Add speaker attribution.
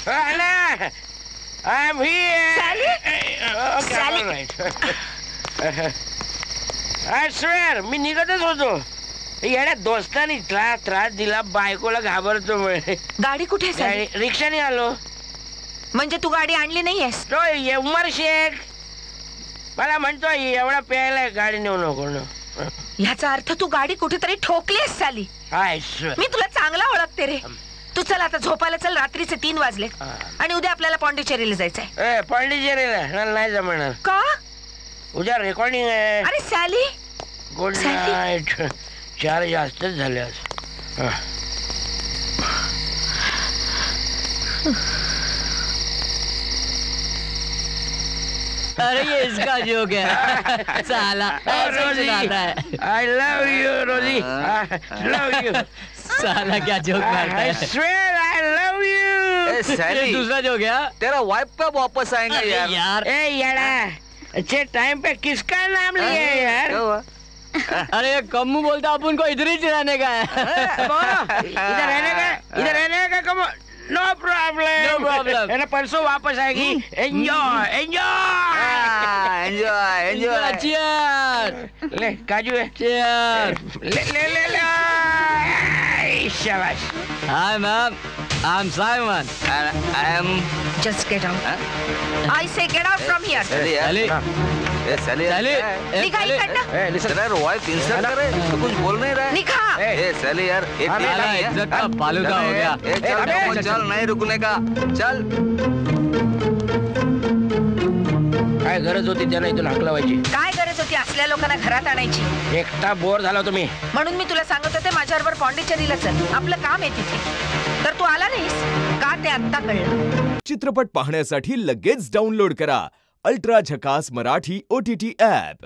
Speaker 1: I'm here.
Speaker 2: Sally?
Speaker 1: Okay,
Speaker 2: Sally?
Speaker 1: all right. I swear, मी निघतच होतो. येड्या दोस्तानी त्रास दिला, बायकोला घाबरतो.
Speaker 2: गाडी कुठे आहे, सॅली?
Speaker 1: रिक्षाने आलो.
Speaker 2: म्हणजे तू गाडी आणली नाहीयेस?
Speaker 1: तो उमर शेख मला म्हणतोय एवढा प्यायला गाडी नेऊ नको.
Speaker 2: ह्याचा अर्थ तू गाडी कुठेतरी ठोकलीस, सॅली.
Speaker 1: I swear.
Speaker 2: मी तुला चांगला ओळखते रे. तू चल आता झोपायला चल, रात्रीचे 3 वाजले आणि उद्या आपल्याला पॉंडिचेरीला जायचंय.
Speaker 1: पॉंडिचेरीला नाही जमणार.
Speaker 2: का?
Speaker 1: उद्या रेकॉर्डिंग आहे.
Speaker 2: अरे सॅली,
Speaker 1: गुड नाईट. 4 जास्तच झाले आज.
Speaker 3: अरे ये इसका जोक है साला,
Speaker 1: रोजी, I love you, रोजी. Love you.
Speaker 3: साला क्या जोक मारता
Speaker 1: I
Speaker 3: है?
Speaker 1: swear I love you.
Speaker 3: ये दूसरा जोक है?
Speaker 4: तेरा वाइफ कब वापस आएंगे
Speaker 3: अरे यार
Speaker 1: ए यारा, अच्छे टाइम पे किसका नाम लिया है यार?
Speaker 4: क्या हुआ?
Speaker 3: अरे ये कम्मू बोलता अपन को इधर ही रहने का है.
Speaker 1: इधर रहने का कम. No problem.
Speaker 3: No problem.
Speaker 1: है ना, परसों वापस आएगी. Enjoy enjoy.
Speaker 4: Enjoy enjoy.
Speaker 3: Cheers.
Speaker 1: ले काजू है.
Speaker 3: Cheers.
Speaker 1: ले ले ले ले. आई, शाबाश.
Speaker 3: Hi ma'am, I'm Simon.
Speaker 4: I am.
Speaker 2: just get out. I say get out from here.
Speaker 4: Saili यार.
Speaker 3: सैली.
Speaker 4: ये सैली यार.
Speaker 3: सैली.
Speaker 2: निघा इकडनं.
Speaker 1: ए लिसन.
Speaker 4: तेरा वाइफ इंसल्ट कर रहे है, तो कुछ बोल नहीं रहा है.
Speaker 2: निघा.
Speaker 4: ए सैली यार, एक
Speaker 3: साला इज्जत का फालूदा हो गया.
Speaker 4: चल चल, नहीं रुकने का. चल.
Speaker 1: काय गरज होती त्यांना इथून हाकलवायची?
Speaker 2: काय गरज होती असल्या लोकांना घरात आणायची?
Speaker 1: एकटा बोर झाला तुम्ही.
Speaker 2: म्हणून मी तुला सांगत होते माझ्याबरोबर पॉंडिचेरीला चल, आपलं काम आहे तिथे. तर तू आला नाहीस का ते आत्ता कळलं.
Speaker 5: चित्रपट पाहण्यासाठी लगेच डाउनलोड करा अल्ट्रा झकास मराठी OTT ॲप.